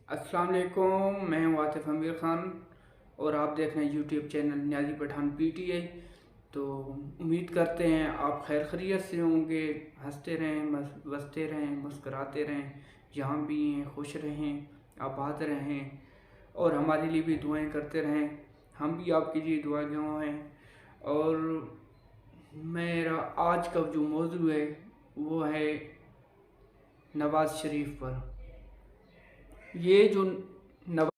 अस्सलाम वालेकुम, मैं हूँ आतिफ अमीर ख़ान और आप देख रहे हैं यूट्यूब चैनल नियाज़ी पठान पीटीआई। तो उम्मीद करते हैं आप खैर खैरियत से होंगे, हंसते रहें, बसते रहें, मुस्कराते रहें, जहाँ भी हैं खुश रहें, आबाद रहें और हमारे लिए भी दुआएं करते रहें। हम भी आपके लिए दुआगो हैं। और मेरा आज का जो मौजू है वो है नवाज़ शरीफ पर। ये जो नवा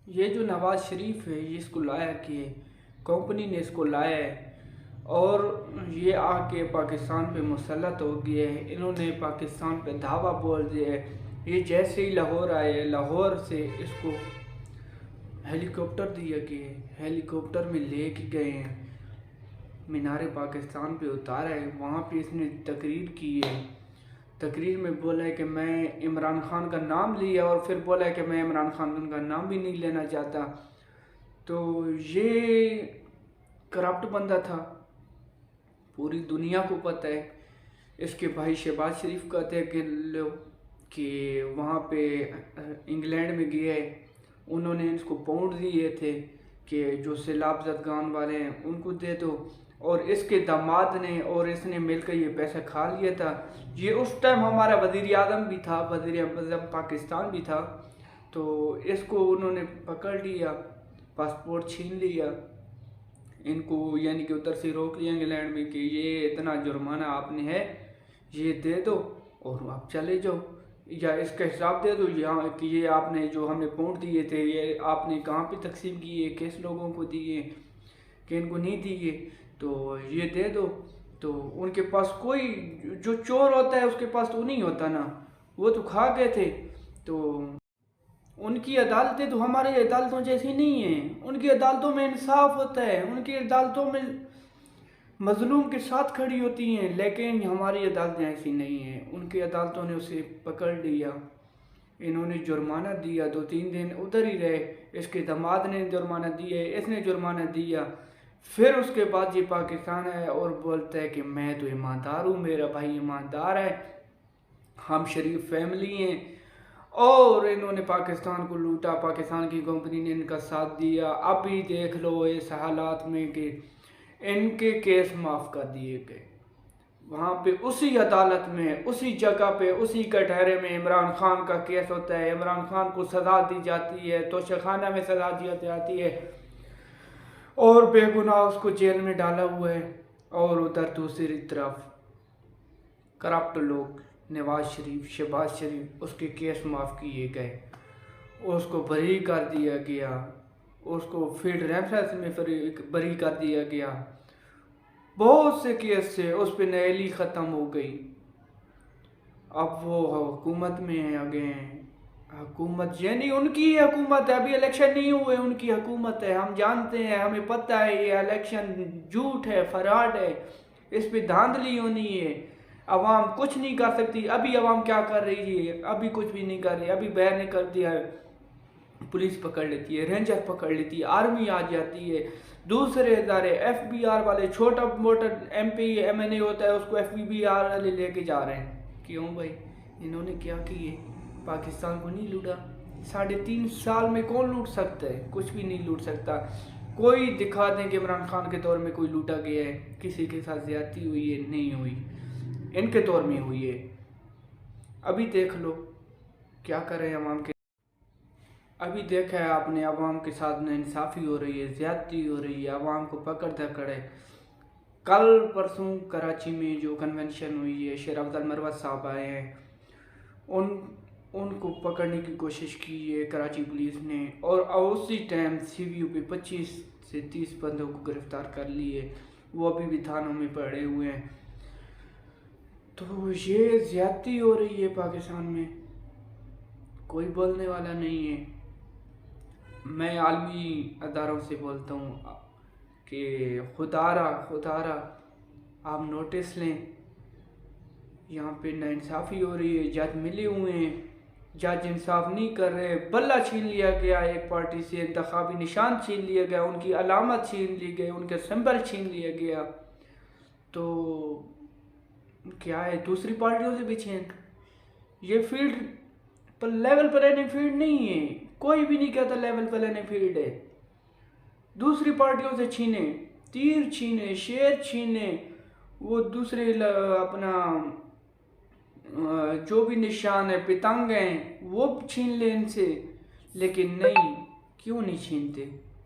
ये जो नवाज़ शरीफ है, ये इसको लाया कि कंपनी ने इसको लाया है और ये आके पाकिस्तान पे मुसल्लत हो गया है। इन्होंने पाकिस्तान पे धावा बोल दिया है। ये जैसे ही लाहौर आए, लाहौर से इसको हेलीकॉप्टर दिया गया है, हेलीकॉप्टर में ले के गए हैं, मीनार पाकिस्तान पे उतारा है। वहाँ पे इसने तकरीर की है। तकरीर में बोला है कि मैं इमरान खान का नाम लिया और फिर बोला है कि मैं इमरान खान का नाम भी नहीं लेना चाहता। तो ये करप्ट बंदा था, पूरी दुनिया को पता है। इसके भाई शहबाज शरीफ कहते हैं कि वहाँ पे इंग्लैंड में गए, उन्होंने इसको पाउंड दिए थे कि जो सैलाब ज़दगान वाले हैं उनको दे दो, और इसके दामाद ने और इसने मिलकर ये पैसा खा लिया था। ये उस टाइम हमारा वज़ीर आज़म भी था, वज़ीर आज़म पाकिस्तान भी था। तो इसको उन्होंने पकड़ लिया, पासपोर्ट छीन लिया, इनको यानी कि उधर से रोक लिया इंग्लैंड में कि ये इतना जुर्माना आपने है, ये दे दो और आप चले जाओ, या इसका हिसाब दे दो यहाँ कि ये आपने जो हमने पाउंड दिए थे ये आपने कहाँ पे तकसीम किए, किस लोगों को दिए, कि इनको नहीं दिए, तो ये दे दो। तो उनके पास कोई, जो चोर होता है उसके पास तो नहीं होता ना, वो तो खा गए थे। तो उनकी अदालतें तो हमारी अदालतों जैसी नहीं हैं। उनकी अदालतों में इंसाफ होता है, उनकी अदालतों में मजलूम के साथ खड़ी होती हैं, लेकिन हमारी अदालतें ऐसी नहीं हैं। उनकी अदालतों ने उसे पकड़ लिया, इन्होंने जुर्माना दिया, 2-3 दिन उधर ही रहे। इसके दामाद ने जुर्माना दिया, इसने जुर्माना दिया। फिर उसके बाद ये पाकिस्तान है और बोलता है कि मैं तो ईमानदार हूँ, मेरा भाई ईमानदार है, हम शरीफ फैमिली हैं। और इन्होंने पाकिस्तान को लूटा, पाकिस्तान की कंपनी ने इनका साथ दिया। अभी देख लो इस हालात में कि इनके केस माफ़ कर दिए गए। वहाँ पे उसी अदालत में, उसी जगह पे, उसी कटहरे में इमरान खान का केस होता है। इमरान खान को सज़ा दी जाती है, तोशाखाना में सज़ा दी जाती है और बेगुनाह उसको जेल में डाला हुआ है। और उधर दूसरी तरफ करप्ट लोग, नवाज शरीफ, शहबाज शरीफ, उसके केस माफ़ किए गए, उसको बरी कर दिया गया, उसको फील्ड रेफरेंस में बरी कर दिया गया। बहुत से केस से उस पर न्यायाली ख़त्म हो गई। अब वो हुकूमत में आ गए हैं। हुकूमत यानी उनकी हुकूमत है, अभी इलेक्शन नहीं हुए, उनकी हुकूमत है। हम जानते हैं, हमें पता है ये इलेक्शन झूठ है, फराड है, इस पे धांधली होनी है। अवाम कुछ नहीं कर सकती। अभी अवाम क्या कर रही है? अभी कुछ भी नहीं कर रही। अभी बैन कर दिया है, पुलिस पकड़ लेती है, रेंजर पकड़ लेती है, आर्मी आ जाती है, दूसरे इदारे FBI वाले, छोटा मोटा MP MNA होता है उसको FBI वाले लेके जा रहे हैं। क्यों भाई? इन्होंने क्या किए? पाकिस्तान को नहीं लूटा? 3.5 साल में कौन लूट सकता है? कुछ भी नहीं लूट सकता। कोई दिखा दें कि इमरान खान के दौर में कोई लूटा गया है, किसी के साथ ज्यादती हुई है? नहीं हुई, इनके दौर में हुई है। अभी देख लो क्या कर रहे हैं अवाम के। अभी देखा है आपने, अवाम के साथ नाइंसाफ़ी हो रही है, ज़्यादती हो रही है, अवाम को पकड़ धकड़ है। कल परसों कराची में जो कन्वेंशन हुई है, शेर अफजल मरवत साहब आए हैं, उन उनको पकड़ने की कोशिश की है कराची पुलिस ने, और उसी टाइम CVU पे 25 से 30 बंदों को गिरफ़्तार कर लिए। वो अभी भी थानों में पड़े हुए हैं। तो ये ज़्यादती हो रही है पाकिस्तान में, कोई बोलने वाला नहीं है। मैं आलमी अदारों से बोलता हूँ कि खुदारा आप नोटिस लें, यहाँ पे नाइंसाफ़ी हो रही है। जज मिले हुए हैं, जज इंसाफ नहीं कर रहे। बल्ला छीन लिया गया एक पार्टी से, इंतखाबी निशान छीन लिया गया, उनकी अलामत छीन ली गई, उनके सिंबल छीन लिया गया। तो क्या है, दूसरी पार्टियों से भी छीन। ये फील्ड پر لیول پلیننگ فیلڈ نہیں ہے، کوئی بھی نہیں کہتا لیول پلیننگ فیلڈ ہے۔ دوسری پارٹیوں سے چھینے، تیر چھینے، شیر چھینے، وہ دوسرے اپنا جو بھی نشان ہے، پتنگ ہیں، وہ چھین لیں ان سے، لیکن نہیں، کیوں نہیں چھینتے؟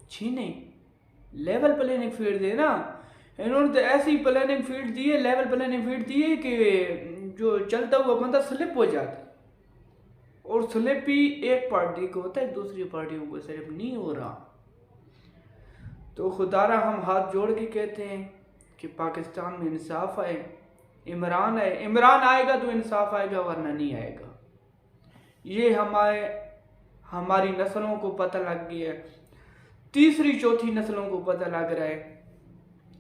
چھینے، لیول پلیننگ فیلڈ دے نا۔ انہوں نے تو ایسی پلیننگ فیلڈ دی ہے، لیول پلیننگ فیلڈ دی ہے کہ جو چلتا ہوا بندہ سلپ ہو جاتا ہے، اور سلپ بھی ایک پارٹی کو ہوتا ہے، دوسری پارٹیوں کو سلپ نہیں ہو رہا۔ تو خدا را ہم ہاتھ جوڑ کے کہتے ہیں کہ پاکستان میں انصاف آئے، عمران آئے گا تو انصاف آئے گا، ورنہ نہیں آئے گا۔ یہ ہماری نسلوں کو پتہ لگ گیا ہے، تیسری چوتھی نسلوں کو پتہ لگ رہا ہے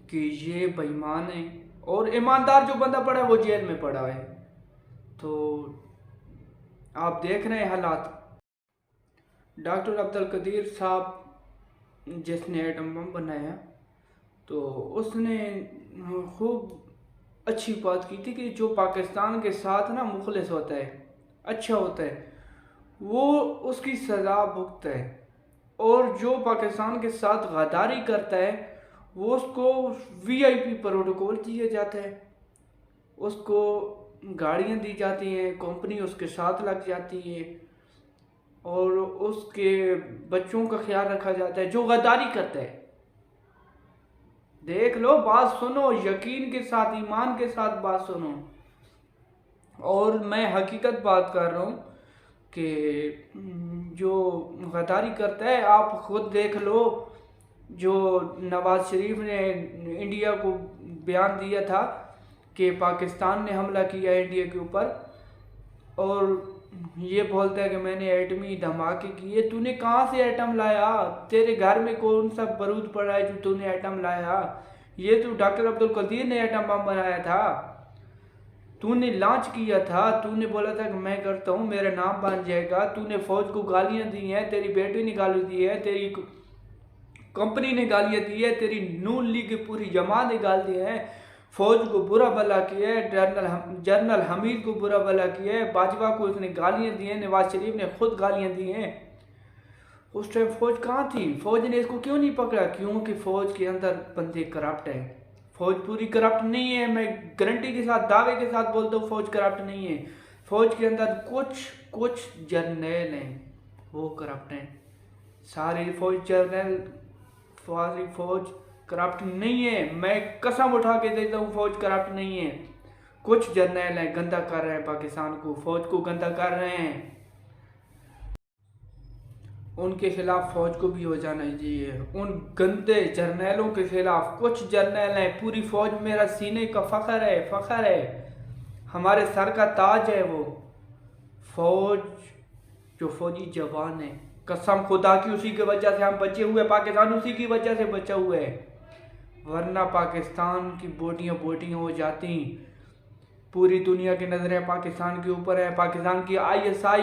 کہ یہ بے ایمان ہے، اور ایماندار جو بندہ پڑا ہے وہ جیل میں پڑا ہے۔ تو آپ دیکھ رہے ہیں حالات۔ ڈاکٹر عبدالقدیر صاحب جس نے ایٹم بم بنایا، تو اس نے خوب اچھی بات کی تھی کہ جو پاکستان کے ساتھ نا مخلص ہوتا ہے، اچھا ہوتا ہے، وہ اس کی سزا بھگتا ہے، اور جو پاکستان کے ساتھ غداری کرتا ہے وہ اس کو VIP پروٹوکول دیا جاتا ہے، اس کو گاڑیاں دی جاتی ہیں، کمپنی اس کے ساتھ لگ جاتی ہے، اور اس کے بچوں کا خیال رکھا جاتا ہے جو غداری کرتا ہے۔ دیکھ لو، بات سنو، یقین کے ساتھ، ایمان کے ساتھ بات سنو۔ اور میں حقیقت بات کر رہا ہوں کہ جو غداری کرتا ہے، آپ خود دیکھ لو، جو نواز شریف نے انڈیا کو بیان دیا تھا کہ پاکستان نے حملہ کیا انڈیا کے اوپر، اور یہ بولتا ہے کہ میں نے ایٹمی دھماکے کیے۔ تو نے کہاں سے ایٹم لایا؟ تیرے گھر میں کون سا بارود پڑا ہے جو تو نے ایٹم لایا؟ یہ تو ڈاکٹر عبدالقدیر نے ایٹم بم بنایا تھا، تو نے لانچ کیا تھا، تو نے بولا تھا کہ میں کرتا ہوں، میرا نام بن جائے گا۔ تو نے فوج کو گالیاں دی ہیں، تیری بیٹی نے گالی دی ہے، تیری کمپنی نے گالیاں دی ہے، تیری نون لیگ کی پوری جماعت نے گال دی ہے، فوج کو برا بھلا کیا ہے، جنرل حمید کو برا بھلا کیا ہے، باجوہ کو اس نے گالیاں دی ہیں، نواز شریف نے خود گالیاں دی ہیں۔ اس ٹائم فوج کہاں تھی؟ فوج نے اس کو کیوں نہیں پکڑا؟ کیونکہ فوج کے اندر بندے کرپٹ ہیں۔ فوج پوری کرپٹ نہیں ہے، میں گارنٹی کے ساتھ، دعوے کے ساتھ بولتا ہوں، فوج کرپٹ نہیں ہے۔ فوج کے اندر کچھ جرنیل ہیں، وہ کرپٹ ہیں۔ ساری فوج کرپٹ نہیں ہے، میں قسم اٹھا کے دیتا ہوں، فوج کرپٹ نہیں ہے۔ کچھ جرنیل ہیں، گندہ کر رہے ہیں پاکستان کو، فوج کو گندہ کر رہے ہیں۔ ان کے خلاف فوج کو بھی ہو جانا چاہیے، ان گندے جرنیلوں کے خلاف۔ کچھ جرنیل ہیں، پوری فوج میرا سینے کا فخر ہے، ہمارے سر کا تاج ہے وہ فوج، جو فوجی جوان ہے، قسم خدا کی، اسی کی وجہ سے ہم بچے ہوئے، پاکستان اسی کی وجہ سے بچا ہوا ہے، ورنہ پاکستان کی بوٹیاں ہو جاتی۔ پوری دنیا کی نظریں پاکستان کے اوپر ہیں، پاکستان کی ISI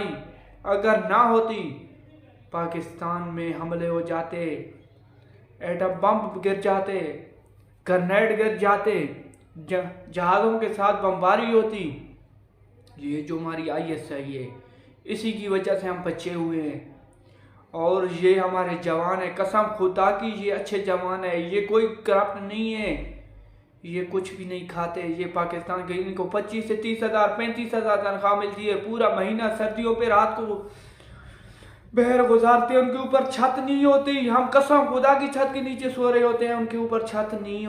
اگر نہ ہوتی، پاکستان میں حملے ہو جاتے، ایٹم بم گر جاتے، گرنیڈ گر جاتے، جہازوں کے ساتھ بمباری ہوتی۔ یہ جو ہماری ISI ہے، اسی کی وجہ سے ہم بچے ہوئے ہیں، اور یہ ہمارے جوان ہیں، قسم خدا کی یہ اچھے جوان ہیں، یہ کوئی کرپٹ نہیں ہے، یہ کچھ بھی نہیں کھاتے۔ یہ پاکستان کے ان کو 25 سے 30 ہزار 35 ہزار تنخواہ ملتی ہے، پورا مہینہ سردیوں پہ رات کو بہر گزارتے ہیں، ان کے اوپر چھت نہیں ہوتی، ہم قسم خدا کی چھت کے نیچے سو رہے ہوتے ہیں، ان کے اوپر چھت نہیں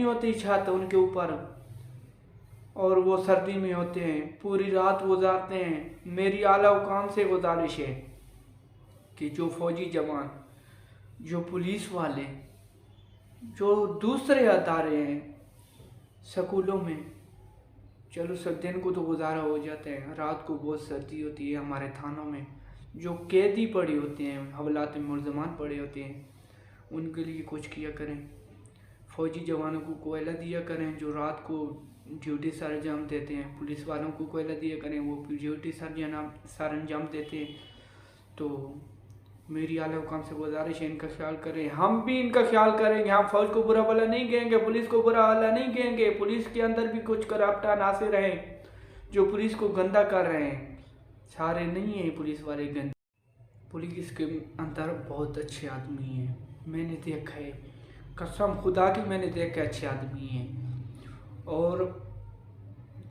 ہوتی چھت ان کے اوپر، اور وہ سردی میں ہوتے ہیں، پوری رات گزارتے ہیں۔ میری اعلیٰ حکام سے گزارش ہے کہ جو فوجی جوان، جو پولیس والے، جو دوسرے ادارے ہیں، سکولوں میں، چلو سب دن کو تو گزارا ہو جاتا ہے، رات کو بہت سردی ہوتی ہے، ہمارے تھانوں میں جو قیدی پڑے ہوتے ہیں، حوالات ملزمان پڑے ہوتے ہیں، ان کے لیے کچھ کیا کریں۔ فوجی جوانوں کو کوئلہ دیا کریں جو رات کو ڈیوٹی سر انجام دیتے ہیں، پولیس والوں کو کوئلہ دیا کریں، وہ ڈیوٹی سر انجام دیتے ہیں۔ تو میری اعلیٰ حکام سے گزارش ہے، ان کا خیال کریں، ہم بھی ان کا خیال کریں گے، ہم فوج کو برا بھلا نہیں کہیں گے، پولیس کو برا بھلا نہیں کہیں گے، پولیس کے اندر بھی کچھ کرپٹ عناصر ہیں جو پولیس کو گندہ کر رہے ہیں، सारे नहीं हैं पुलिस वाले गंदे। पुलिस के अंदर बहुत अच्छे आदमी हैं, मैंने देखा है, कसम खुदा की मैंने देखा अच्छे आदमी हैं। और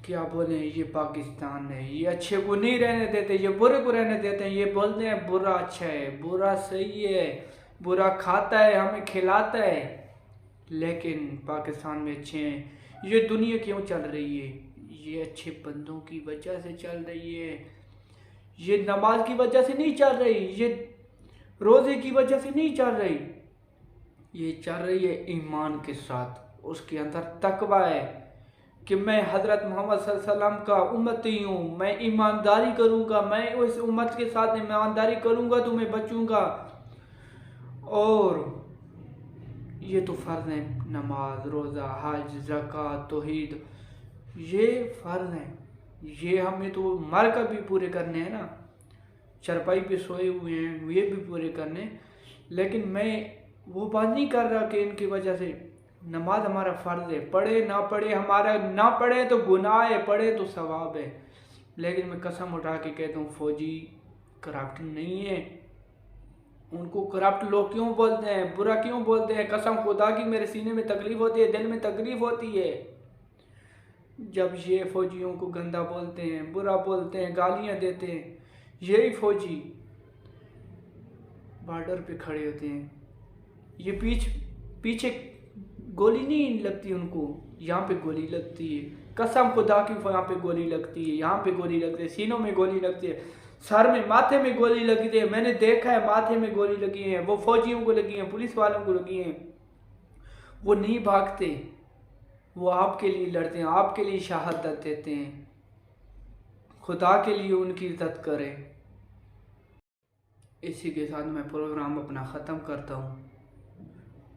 क्या बोले, ये पाकिस्तान है, ये अच्छे को नहीं रहने देते, ये बुरे को रहने देते हैं। ये बोलते हैं बुरा अच्छा है, बुरा सही है, बुरा खाता है, हमें खिलाता है, लेकिन पाकिस्तान में अच्छे हैं। ये दुनिया क्यों चल रही है? ये अच्छे बंदों की वजह से चल रही है। ये नमाज की वजह से नहीं चल रही, ये रोज़े की वजह से नहीं चल रही, ये चल रही है ईमान के साथ। उसके अंदर तकवा है कि मैं हज़रत मोहम्मद सल्लल्लाहु अलैहि वसल्लम का उम्मती हूँ, मैं ईमानदारी करूँगा, मैं उस उम्मत के साथ ईमानदारी करूँगा तो मैं बचूँगा। और ये तो फ़र्ज़ है, नमाज, रोज़ा, हज, ज़कात, तौहीद, ये फ़र्ज़ हैं। ये हमें तो मर कर भी पूरे करने हैं ना, चरपाई पे सोए हुए हैं, ये भी पूरे करने। लेकिन मैं वो बात नहीं कर रहा कि इनकी वजह से नमाज हमारा फ़र्ज़ है, पढ़े ना पढ़े, हमारा ना पढ़े तो गुनाह है, पढ़े तो सवाब है। लेकिन मैं कसम उठा के कहता हूँ फौजी करप्ट नहीं है। उनको करप्ट लोग क्यों बोलते हैं, बुरा क्यों बोलते हैं? कसम खुदा की मेरे सीने में तकलीफ़ होती है, दिल में तकलीफ़ होती है जब ये फौजियों को गंदा बोलते हैं, बुरा बोलते हैं, गालियाँ देते हैं। यही फौजी बॉर्डर पे खड़े होते हैं, ये पीछे गोली नहीं लगती उनको, यहाँ पे गोली लगती है। कसम खुदा की यहाँ पे गोली लगती है, यहाँ पे गोली लगती है, सीनों में गोली लगती है, सर में, माथे में गोली लगती है। मैंने देखा है माथे में गोली लगी है, वो फौजियों को लगी है, पुलिस वालों को लगी है। वो नहीं भागते, वो आपके लिए लड़ते हैं, आपके लिए शहादत देते हैं। खुदा के लिए उनकी इज्जत करें। इसी के साथ मैं प्रोग्राम अपना ख़त्म करता हूँ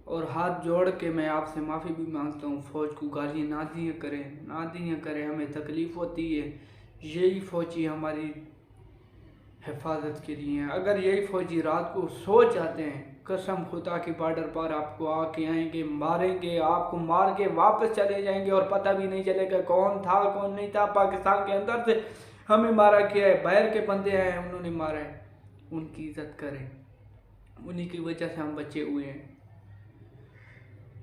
और हाथ जोड़ के मैं आपसे माफ़ी भी मांगता हूँ। फ़ौज को गालियाँ ना दिया करें, ना दिया करें, हमें तकलीफ़ होती है। यही फ़ौजी हमारी हिफाजत के लिए हैं। अगर यही फ़ौजी रात को सो जाते हैं, कसम खुदा की बॉर्डर पर आपको आके आएंगे, मारेंगे, आपको मार के वापस चले जाएंगे और पता भी नहीं चलेगा कौन था कौन नहीं था। पाकिस्तान के अंदर से हमें मारा किया है, बाहर के बंदे हैं उन्होंने मारा है। उनकी इज्जत करें, उन्हीं की वजह से हम बचे हुए हैं।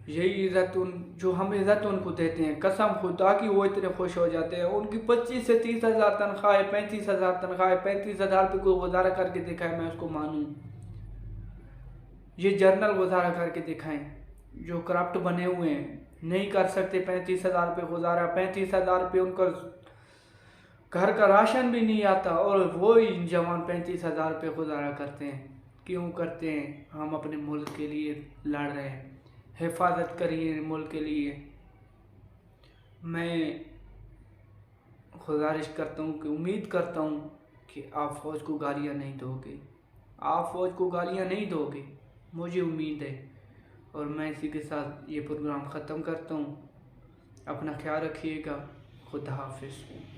यही इज़्ज़त जो हम इज़्ज़त उनको देते हैं, कसम खुदा की वो इतने खुश हो जाते हैं। उनकी 25 से 30 हज़ार तनख्वाह है, 35 हज़ार तनख्वाह है, 35 हज़ार पे कोई गुजारा करके दिखाए, मैं उसको मानूँ। ये जर्नल गुजारा करके दिखाएं, जो करप्ट बने हुए हैं, नहीं कर सकते 35 हज़ार पे गुजारा। 35 हज़ार पे उनका घर का राशन भी नहीं आता और वो ही जवान 35 हज़ार पे गुजारा करते हैं। क्यों करते हैं? हम अपने मुल्क के लिए लड़ रहे हैं, हिफाजत करिए मुल्क के लिए। मैं गुजारिश करता हूँ कि उम्मीद करता हूँ कि आप फ़ौज को गालियाँ नहीं दोगे, आप फ़ौज को गालियाँ नहीं दोगे, मुझे उम्मीद है। और मैं इसी के साथ ये प्रोग्राम ख़त्म करता हूँ। अपना ख्याल रखिएगा। खुदा हाफिज़।